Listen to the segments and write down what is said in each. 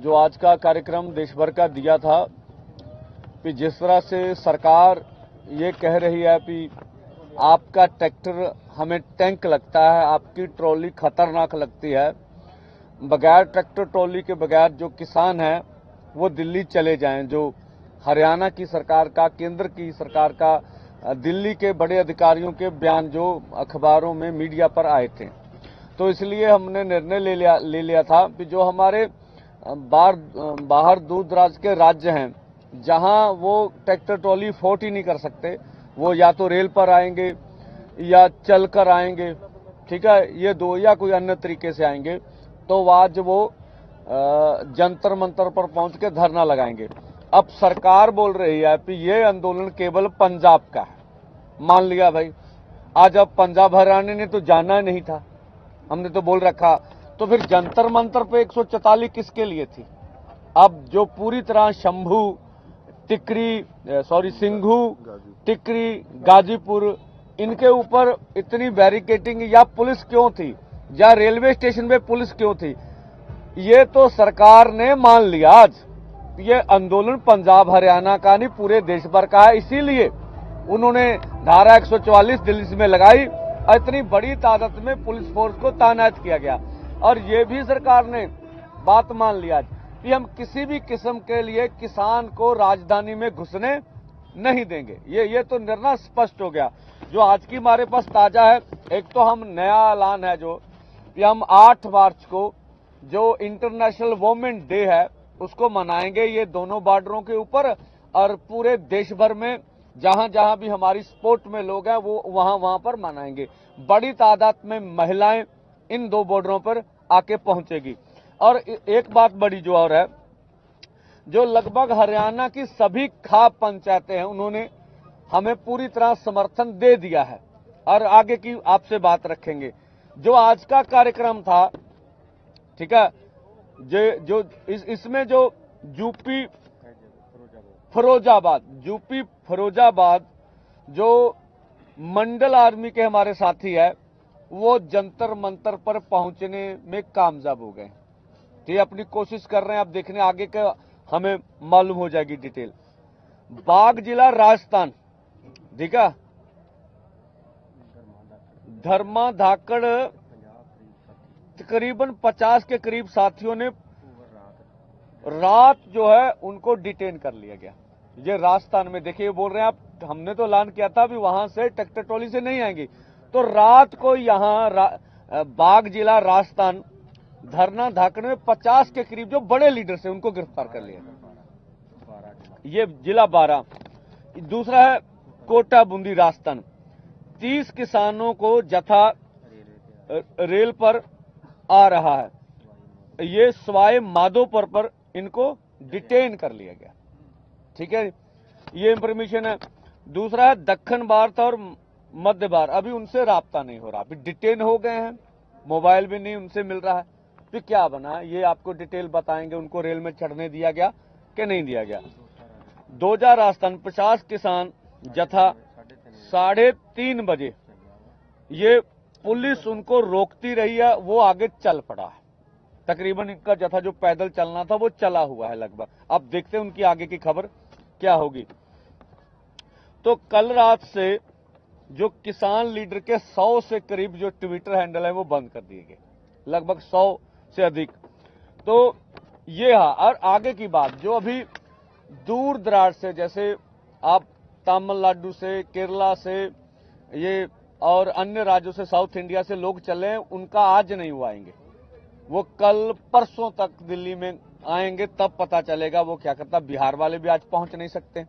जो आज का कार्यक्रम देश भर का दिया था कि जिस तरह से सरकार ये कह रही है कि आपका ट्रैक्टर हमें टैंक लगता है, आपकी ट्रॉली खतरनाक लगती है, बगैर ट्रैक्टर ट्रॉली के बगैर जो किसान हैं वो दिल्ली चले जाएं। जो हरियाणा की सरकार का, केंद्र की सरकार का, दिल्ली के बड़े अधिकारियों के बयान जो अखबारों में मीडिया पर आए थे, तो इसलिए हमने निर्णय ले लिया था कि जो हमारे बाहर दूर दराज के राज्य हैं जहां वो ट्रैक्टर ट्रॉली अफोर्ड ही नहीं कर सकते, वो या तो रेल पर आएंगे या चल कर आएंगे, ठीक है, ये दो या कोई अन्य तरीके से आएंगे, तो आज वो जंतर मंतर पर पहुंच के धरना लगाएंगे। अब सरकार बोल रही है कि ये आंदोलन केवल पंजाब का है। मान लिया भाई, आज अब पंजाब हरियाणा ने तो जाना ही नहीं था, हमने तो बोल रखा, तो फिर जंतर मंतर पे 144 किसके लिए थी? अब जो पूरी तरह शंभू सिंघू टिकरी गाजीपुर, इनके ऊपर इतनी बैरिकेटिंग या पुलिस क्यों थी, या रेलवे स्टेशन पे पुलिस क्यों थी? ये तो सरकार ने मान लिया आज ये आंदोलन पंजाब हरियाणा का नहीं, पूरे देश भर का है। इसीलिए उन्होंने धारा 144 दिल्ली में लगाई और इतनी बड़ी तादाद में पुलिस फोर्स को तैनात किया गया। और ये भी सरकार ने बात मान लिया कि हम किसी भी किस्म के लिए किसान को राजधानी में घुसने नहीं देंगे। ये तो निर्णय स्पष्ट हो गया। जो आज की हमारे पास ताजा है, एक तो हम नया ऐलान है जो कि हम 8 मार्च को जो इंटरनेशनल वुमेन डे है उसको मनाएंगे, ये दोनों बॉर्डरों के ऊपर, और पूरे देश भर में जहां जहां भी हमारी स्पोर्ट में लोग हैं वो वहां पर मनाएंगे। बड़ी तादाद में महिलाएं इन दो बॉर्डरों पर आके पहुंचेगी। और एक बात बड़ी जो और है, जो लगभग हरियाणा की सभी खाप पंचायतें हैं उन्होंने हमें पूरी तरह समर्थन दे दिया है और आगे की आपसे बात रखेंगे। जो आज का कार्यक्रम था, ठीक है, जो इसमें जो यूपी फिरोजाबाद जो मंडल आर्मी के हमारे साथी है वो जंतर मंतर पर पहुंचने में कामयाब हो गए। ये अपनी कोशिश कर रहे हैं, अब देखने आगे का हमें मालूम हो जाएगी डिटेल। बाग जिला राजस्थान, ठीक है, धर्मा धाकड़ तकरीबन 50 के करीब साथियों ने रात जो है उनको डिटेन कर लिया गया। ये राजस्थान में देखिए, बोल रहे हैं आप, हमने तो ऐलान किया था भी वहां से ट्रैक्टर ट्रॉली से नहीं आएंगी, तो रात को यहां बाग जिला राजस्थान धरना धाकड़ में 50 के करीब जो बड़े लीडर से उनको गिरफ्तार कर लिया। ये जिला 12। दूसरा है कोटा बूंदी राजस्थान, 30 किसानों को जथा रेल पर आ रहा है, ये सवाई माधोपुर पर इनको डिटेन कर लिया गया, ठीक है, ये इंफॉर्मेशन है। दूसरा है दक्षिण भारत और मध्य भारत, अभी उनसे राब्ता नहीं हो रहा, अभी डिटेन हो गए हैं, मोबाइल भी नहीं उनसे मिल रहा है। फिर क्या बना ये आपको डिटेल बताएंगे, उनको रेल में चढ़ने दिया गया कि नहीं दिया गया। 2000 राजस्थान 50 किसान जथा 3:30 बजे, ये पुलिस उनको रोकती रही है, वो आगे चल पड़ा है। तकरीबन इनका जथा जो पैदल चलना था वो चला हुआ है लगभग। अब देखते हैं उनकी आगे की खबर क्या होगी। तो कल रात से जो किसान लीडर के 100 से करीब जो ट्विटर हैंडल है वो बंद कर दिए गए, लगभग 100 से अधिक। तो ये और आगे की बात, जो अभी दूर दराज से, जैसे आप तमिलनाडु से, केरला से, ये और अन्य राज्यों से, साउथ इंडिया से लोग चले हैं, उनका आज नहीं वो आएंगे, वो कल परसों तक दिल्ली में आएंगे, तब पता चलेगा वो क्या करता। बिहार वाले भी आज पहुंच नहीं सकते,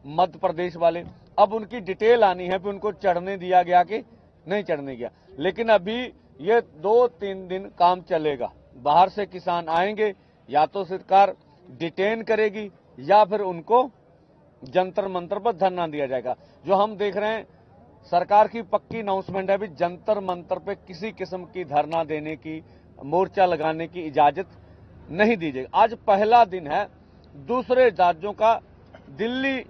मध्य प्रदेश वाले, अब उनकी डिटेल आनी है कि उनको चढ़ने दिया गया कि नहीं चढ़ने गया। लेकिन अभी ये 2-3 दिन काम चलेगा, बाहर से किसान आएंगे, या तो सरकार डिटेन करेगी या फिर उनको जंतर मंतर पर धरना दिया जाएगा। जो हम देख रहे हैं, सरकार की पक्की अनाउंसमेंट है भी जंतर मंतर पे किसी किस्म की धरना देने की, मोर्चा लगाने की इजाजत नहीं दी जाएगी। आज पहला दिन है दूसरे राज्यों का दिल्ली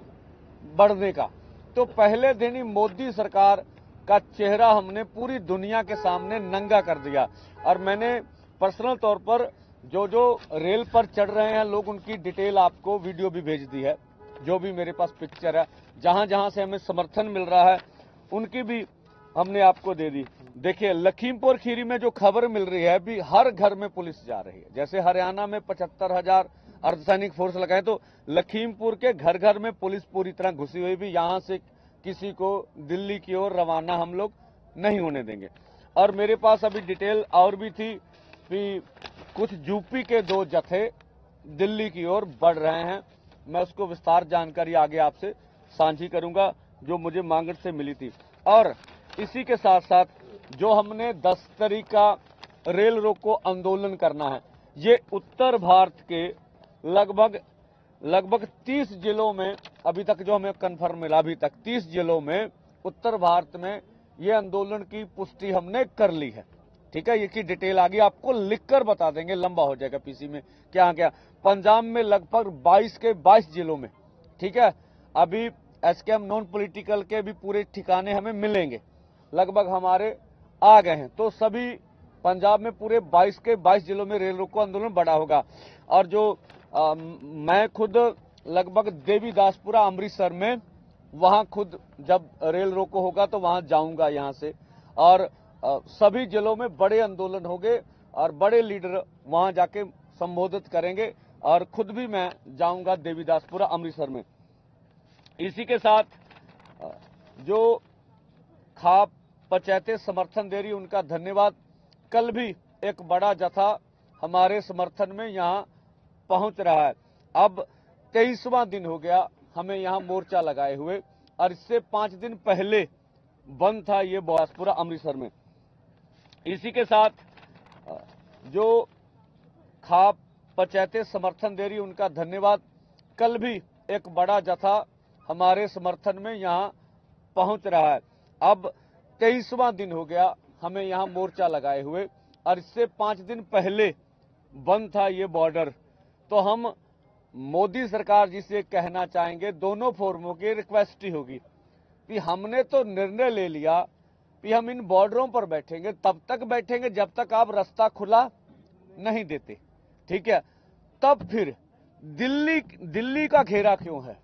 बढ़ने का, तो पहले दिन ही मोदी सरकार का चेहरा हमने पूरी दुनिया के सामने नंगा कर दिया। और मैंने पर्सनल तौर पर जो जो रेल पर चढ़ रहे हैं लोग, उनकी डिटेल आपको वीडियो भी भेज दी है, जो भी मेरे पास पिक्चर है, जहां जहां से हमें समर्थन मिल रहा है उनकी भी हमने आपको दे दी। देखिए, लखीमपुर खीरी में जो खबर मिल रही है भी, हर घर में पुलिस जा रही है। जैसे हरियाणा में 75,000 अर्धसैनिक फोर्स लगाए, तो लखीमपुर के घर घर में पुलिस पूरी तरह घुसी हुई भी। यहां से किसी को दिल्ली की ओर रवाना हम लोग नहीं होने देंगे। और मेरे पास अभी डिटेल और भी थी कि कुछ यूपी के 2 जत्थे दिल्ली की ओर बढ़ रहे हैं। मैं उसको विस्तार जानकारी आगे आपसे साझी करूंगा, जो मुझे मांगट से मिली थी। और इसी के साथ साथ जो हमने 10 तारीख का रेल रोको आंदोलन करना है, ये उत्तर भारत के लगभग 30 जिलों में, अभी तक जो हमें कन्फर्म मिला, अभी तक 30 जिलों में उत्तर भारत में ये आंदोलन की पुष्टि हमने कर ली है। ठीक है, ये की डिटेल आगे आपको लिखकर बता देंगे, लंबा हो जाएगा पीसी में क्या क्या। पंजाब में लगभग 22 के 22 जिलों में, ठीक है, अभी एसकेएम नॉन पॉलिटिकल के भी पूरे ठिकाने हमें मिलेंगे, लगभग हमारे आ गए हैं। तो सभी पंजाब में पूरे 22 के 22 जिलों में रेल रोको आंदोलन बड़ा होगा। और जो मैं खुद लगभग देवीदासपुरा अमृतसर में, वहां खुद जब रेल रोको होगा तो वहां जाऊंगा यहां से। और सभी जिलों में बड़े आंदोलन होंगे और बड़े लीडर वहां जाके संबोधित करेंगे, और खुद भी मैं जाऊंगा देवीदासपुरा अमृतसर में। इसी के साथ जो खाप पंचायतें समर्थन दे रही, उनका धन्यवाद। कल भी एक बड़ा जत्था हमारे समर्थन में यहां पहुंच रहा है। अब 23वां दिन हो गया हमें यहां मोर्चा लगाए हुए, और इससे 5 दिन पहले बंद था ये देवीदासपुरा अमृतसर में। इसी के साथ जो खाप पंचायतें समर्थन दे रही, उनका धन्यवाद। कल भी एक बड़ा जत्था हमारे समर्थन में यहां पहुंच रहा है। अब 23वां दिन हो गया हमें यहां मोर्चा लगाए हुए, और इससे 5 दिन पहले बंद था ये बॉर्डर। तो हम मोदी सरकार जी से कहना चाहेंगे, दोनों फोरमों की रिक्वेस्ट ही होगी कि हमने तो निर्णय ले लिया कि हम इन बॉर्डरों पर बैठेंगे, तब तक बैठेंगे जब तक आप रास्ता खुला नहीं देते। ठीक है, तब फिर दिल्ली का घेरा क्यों है?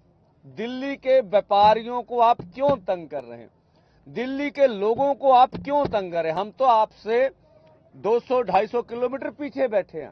दिल्ली के व्यापारियों को आप क्यों तंग कर रहे हैं? दिल्ली के लोगों को आप क्यों तंग कर रहे हैं? हम तो आपसे 200-250 किलोमीटर पीछे बैठे हैं,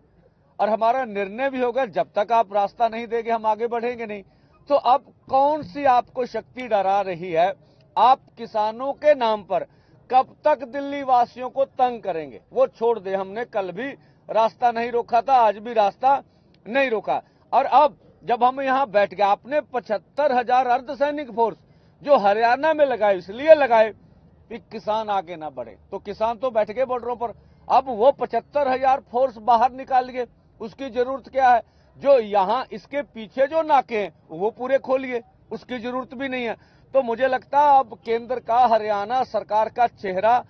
और हमारा निर्णय भी होगा जब तक आप रास्ता नहीं देंगे हम आगे बढ़ेंगे नहीं। तो अब कौन सी आपको शक्ति डरा रही है? आप किसानों के नाम पर कब तक दिल्ली वासियों को तंग करेंगे? वो छोड़ दे, हमने कल भी रास्ता नहीं रोका था, आज भी रास्ता नहीं रोका। और अब जब हम यहाँ बैठ गए, आपने 75,000 अर्धसैनिक फोर्स जो हरियाणा में लगाए, इसलिए लगाए कि किसान आगे ना बढ़े, तो किसान तो बैठ गए बॉर्डरों पर। अब वो 75,000 फोर्स बाहर निकालिए, उसकी जरूरत क्या है? जो यहाँ इसके पीछे जो नाके हैं वो पूरे खोलिए, उसकी जरूरत भी नहीं है। तो मुझे लगता है अब केंद्र का, हरियाणा सरकार का चेहरा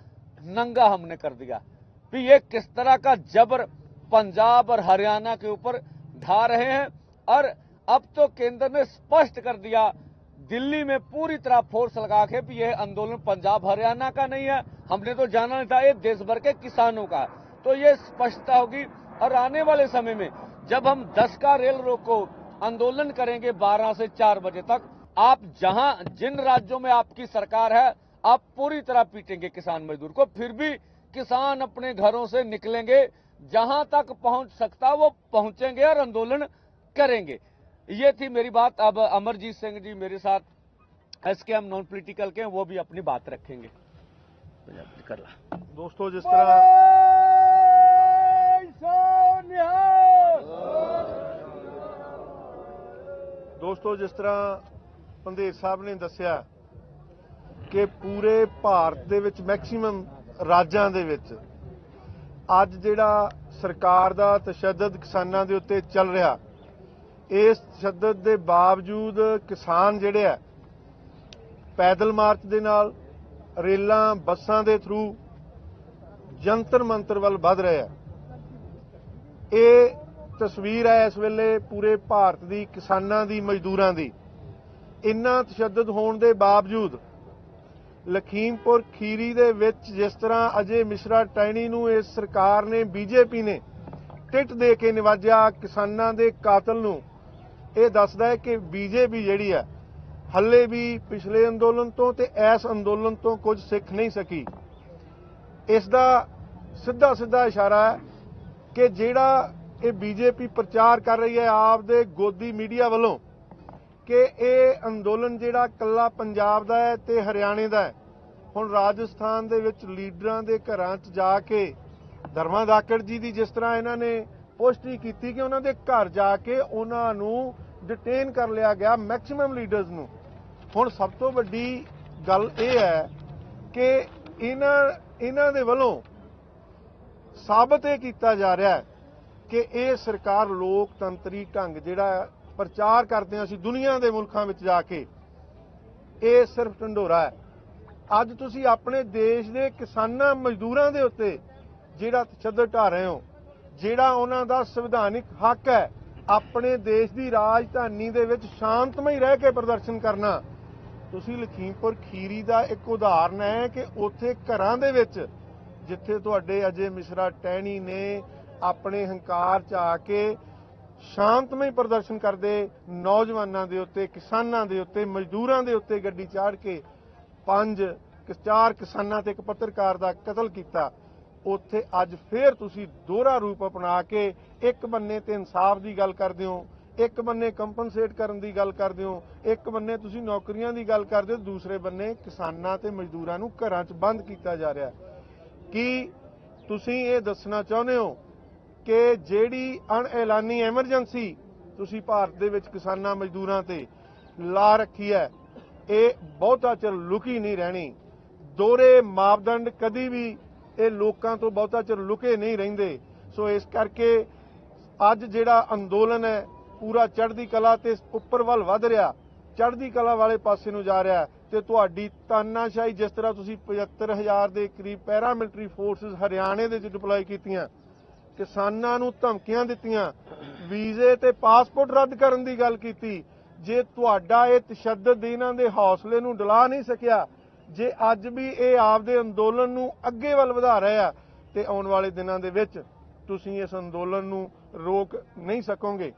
नंगा हमने कर दिया कि ये किस तरह का जबर पंजाब और हरियाणा के ऊपर ढा रहे हैं। और अब तो केंद्र ने स्पष्ट कर दिया, दिल्ली में पूरी तरह फोर्स लगा के भी यह आंदोलन पंजाब हरियाणा का नहीं है, हमने तो जाना नहीं था, ये देश भर के किसानों का। तो ये स्पष्टता होगी। और आने वाले समय में जब हम 10 का रेल रोको आंदोलन करेंगे 12 से 4 बजे तक, आप जिन राज्यों में आपकी सरकार है, आप पूरी तरह पीटेंगे किसान मजदूर को, फिर भी किसान अपने घरों से निकलेंगे, जहां तक पहुंच सकता वो पहुंचेंगे और आंदोलन करेंगे। ये थी मेरी बात। अब अमरजीत सिंह जी मेरे साथ एसकेएम नॉन पॉलिटिकल के, वो भी अपनी बात रखेंगे। कर ला दोस्तों, जिस तरह ਪੰਧੇਰ ਸਾਹਿਬ ਨੇ ਦੱਸਿਆ ਕਿ ਪੂਰੇ ਭਾਰਤ ਦੇ ਵਿੱਚ ਮੈਕਸਿਮਮ ਰਾਜਾਂ ਦੇ ਵਿੱਚ ਅੱਜ ਜਿਹੜਾ ਸਰਕਾਰ ਦਾ ਤਸ਼ੱਦਦ ਕਿਸਾਨਾਂ ਦੇ ਉੱਤੇ ਚੱਲ ਰਿਹਾ, ਇਸ ਤਸ਼ੱਦਦ ਦੇ ਬਾਵਜੂਦ ਕਿਸਾਨ ਜਿਹੜੇ ਆ ਪੈਦਲ ਮਾਰਚ ਦੇ ਨਾਲ, ਰੇਲਾਂ ਬੱਸਾਂ ਦੇ ਥਰੂ ਜੰਤਰ ਮੰਤਰ ਵੱਲ ਵਧ ਰਹੇ ਆ। ਇਹ ਤਸਵੀਰ ਹੈ ਇਸ ਵੇਲੇ ਪੂਰੇ ਭਾਰਤ ਦੀ ਕਿਸਾਨਾਂ ਦੀ, ਮਜ਼ਦੂਰਾਂ ਦੀ। ਇੰਨਾ ਤਸ਼ੱਦਦ ਹੋਣ ਦੇ ਬਾਵਜੂਦ ਲਖੀਮਪੁਰ ਖੀਰੀ ਦੇ ਵਿੱਚ ਜਿਸ ਤਰ੍ਹਾਂ ਅਜੇ ਮਿਸ਼ਰਾ ਟੈਣੀ ਨੂੰ ਇਸ ਸਰਕਾਰ ਨੇ, ਬੀਜੇਪੀ ਨੇ ਟਿਟ ਦੇ ਕੇ ਨਿਵਾਜਿਆ ਕਿਸਾਨਾਂ ਦੇ ਕਾਤਲ ਨੂੰ ਇਹ ਦੱਸਦਾ ਹੈ ਕਿ ਬੀਜੇਪੀ ਜਿਹੜੀ ਹੈ ਹੱਲੇ ਵੀ ਪਿਛਲੇ ਅੰਦੋਲਨ ਤੋਂ ਤੇ ਇਸ ਅੰਦੋਲਨ ਤੋਂ ਕੁਝ ਸਿੱਖ ਨਹੀਂ ਸਕੀ। ਇਸ ਦਾ ਸਿੱਧਾ ਇਸ਼ਾਰਾ ਹੈ ਕਿ ਜਿਹੜਾ ਇਹ ਬੀਜੇਪੀ ਪ੍ਰਚਾਰ ਕਰ ਰਹੀ ਹੈ ਆਪ ਦੇ ਗੋਦੀ ਮੀਡੀਆ ਵੱਲੋਂ ਕਿ ਇਹ ਅੰਦੋਲਨ ਜਿਹੜਾ ਕੱਲਾ ਪੰਜਾਬ ਦਾ ਹੈ ਤੇ ਹਰਿਆਣੇ ਦਾ ਹੈ। ਹੁਣ ਰਾਜਸਥਾਨ ਦੇ ਵਿੱਚ ਲੀਡਰਾਂ ਦੇ ਘਰਾਂ 'ਚ ਜਾ ਕੇ ਧਰਮਾ ਧਾਕੜ ਜੀ ਦੀ ਜਿਸ ਤਰ੍ਹਾਂ ਇਹਨਾਂ ਨੇ ਪੁਸ਼ਟੀ ਕੀਤੀ ਕਿ ਉਹਨਾਂ ਦੇ ਘਰ ਜਾ ਕੇ ਉਹਨਾਂ ਨੂੰ ਡਿਟੇਨ ਕਰ ਲਿਆ ਗਿਆ, ਮੈਕਸਿਮਮ ਲੀਡਰਸ ਨੂੰ। ਹੁਣ ਸਭ ਤੋਂ ਵੱਡੀ ਗੱਲ ਇਹ ਹੈ ਕਿ ਇਹਨਾਂ ਦੇ ਵੱਲੋਂ ਸਾਬਤ ਇਹ ਕੀਤਾ ਜਾ ਰਿਹਾ ਹੈ ਕਿ ਇਹ ਸਰਕਾਰ ਲੋਕਤੰਤਰੀ ਢੰਗ ਜਿਹੜਾ ਪ੍ਰਚਾਰ ਕਰਦੇ ਹਾਂ ਅਸੀਂ ਦੁਨੀਆ ਦੇ ਮੁਲਕਾਂ ਵਿੱਚ ਜਾ ਕੇ, ਇਹ ਸਿਰਫ ਢੰਡੋਰਾ ਹੈ। ਅੱਜ ਤੁਸੀਂ ਆਪਣੇ ਦੇਸ਼ ਦੇ ਕਿਸਾਨਾਂ ਮਜ਼ਦੂਰਾਂ ਦੇ ਉੱਤੇ ਜਿਹੜਾ ਤਸ਼ੱਦਦ ਢਾ ਰਹੇ ਹੋ, ਜਿਹੜਾ ਉਹਨਾਂ ਦਾ ਸੰਵਿਧਾਨਿਕ ਹੱਕ ਹੈ ਆਪਣੇ ਦੇਸ਼ ਦੀ ਰਾਜਧਾਨੀ ਦੇ ਵਿੱਚ ਸ਼ਾਂਤਮਈ ਰਹਿ ਕੇ ਪ੍ਰਦਰਸ਼ਨ ਕਰਨਾ। ਤੁਸੀਂ ਲਖੀਮਪੁਰ ਖੀਰੀ ਦਾ ਇੱਕ ਉਦਾਹਰਨ ਹੈ ਕਿ ਉੱਥੇ ਘਰਾਂ ਦੇ ਵਿੱਚ ਜਿੱਥੇ ਤੁਹਾਡੇ ਅਜੇ ਮਿਸ਼ਰਾ ਟਹਿਣੀ ਨੇ ਆਪਣੇ ਹੰਕਾਰ 'ਚ ਆ ਕੇ ਸ਼ਾਂਤਮਈ ਪ੍ਰਦਰਸ਼ਨ ਕਰਦੇ ਨੌਜਵਾਨਾਂ ਦੇ ਉੱਤੇ, ਕਿਸਾਨਾਂ ਦੇ ਉੱਤੇ, ਮਜ਼ਦੂਰਾਂ ਦੇ ਉੱਤੇ ਗੱਡੀ ਚਾੜ ਕੇ 4 ਕਿਸਾਨਾਂ ਤੇ ਇੱਕ ਪੱਤਰਕਾਰ ਦਾ ਕਤਲ ਕੀਤਾ, ਉੱਥੇ ਅੱਜ ਫੇਰ ਤੁਸੀਂ ਦੋਹਰਾ ਰੂਪ ਅਪਣਾ ਕੇ ਇੱਕ ਬੰਨੇ ਤੇ ਇਨਸਾਫ ਦੀ ਗੱਲ ਕਰਦੇ ਹੋ, ਇੱਕ ਬੰਨੇ ਕੰਪਨਸੇਟ ਕਰਨ ਦੀ ਗੱਲ ਕਰਦੇ ਹੋ, ਇੱਕ ਬੰਨੇ ਤੁਸੀਂ ਨੌਕਰੀਆਂ ਦੀ ਗੱਲ ਕਰਦੇ ਹੋ, ਦੂਸਰੇ ਬੰਨੇ ਕਿਸਾਨਾਂ ਤੇ ਮਜ਼ਦੂਰਾਂ ਨੂੰ ਘਰਾਂ 'ਚ ਬੰਦ ਕੀਤਾ ਜਾ ਰਿਹਾ। ਕੀ ਤੁਸੀਂ ਇਹ ਦੱਸਣਾ ਚਾਹੁੰਦੇ ਹੋ ਕਿ ਜਿਹੜੀ ਅਣਐਲਾਨੀ ਐਮਰਜੈਂਸੀ ਤੁਸੀਂ ਭਾਰਤ ਦੇ ਵਿੱਚ ਕਿਸਾਨਾਂ ਮਜ਼ਦੂਰਾਂ ਤੇ ਲਾ ਰੱਖੀ ਹੈ ਇਹ ਬਹੁਤਾ ਚਿਰ ਲੁਕੀ ਨਹੀਂ ਰਹਿਣੀ। ਦੋਹਰੇ ਮਾਪਦੰਡ ਕਦੀ ਵੀ ਇਹ ਲੋਕਾਂ ਤੋਂ ਬਹੁਤਾ ਚਿਰ ਲੁਕੇ ਨਹੀਂ ਰਹਿੰਦੇ। ਸੋ ਇਸ ਕਰਕੇ ਅੱਜ ਜਿਹੜਾ ਅੰਦੋਲਨ ਹੈ ਪੂਰਾ ਚੜ੍ਹਦੀ ਕਲਾ ਤੇ ਉੱਪਰ ਵੱਲ ਵਧ ਰਿਹਾ, ਚੜ੍ਹਦੀ ਕਲਾ ਵਾਲੇ ਪਾਸੇ ਨੂੰ ਜਾ ਰਿਹਾ ਤੇ ਤੁਹਾਡੀ ਤਾਨਾਸ਼ਾਹੀ ਜਿਸ ਤਰ੍ਹਾਂ ਤੁਸੀਂ 75,000 ਦੇ ਕਰੀਬ ਪੈਰਾਮਿਲਟਰੀ ਫੋਰਸਿਸ ਹਰਿਆਣੇ ਦੇ ਵਿੱਚ ਡਿਪਲੋਏ ਕੀਤੀਆਂ, ਕਿਸਾਨਾਂ ਨੂੰ ਧਮਕੀਆਂ ਦਿੱਤੀਆਂ, ਵੀਜ਼ੇ ਤੇ ਪਾਸਪੋਰਟ ਰੱਦ ਕਰਨ ਦੀ ਗੱਲ ਕੀਤੀ, ਜੇ ਤੁਹਾਡਾ ਇਹ ਤਸ਼ੱਦਦ ਇਹਨਾਂ ਦੇ ਹੌਸਲੇ ਨੂੰ ਡਲਾ ਨਹੀਂ ਸਕਿਆ, ਜੇ ਅੱਜ ਵੀ ਇਹ ਆਪਦੇ ਅੰਦੋਲਨ ਨੂੰ ਅੱਗੇ ਵੱਲ ਵਧਾ ਰਹੇ ਆ ਤੇ ਆਉਣ ਵਾਲੇ ਦਿਨਾਂ ਦੇ ਵਿੱਚ ਤੁਸੀਂ ਇਸ ਅੰਦੋਲਨ ਨੂੰ ਰੋਕ ਨਹੀਂ ਸਕੋਗੇ।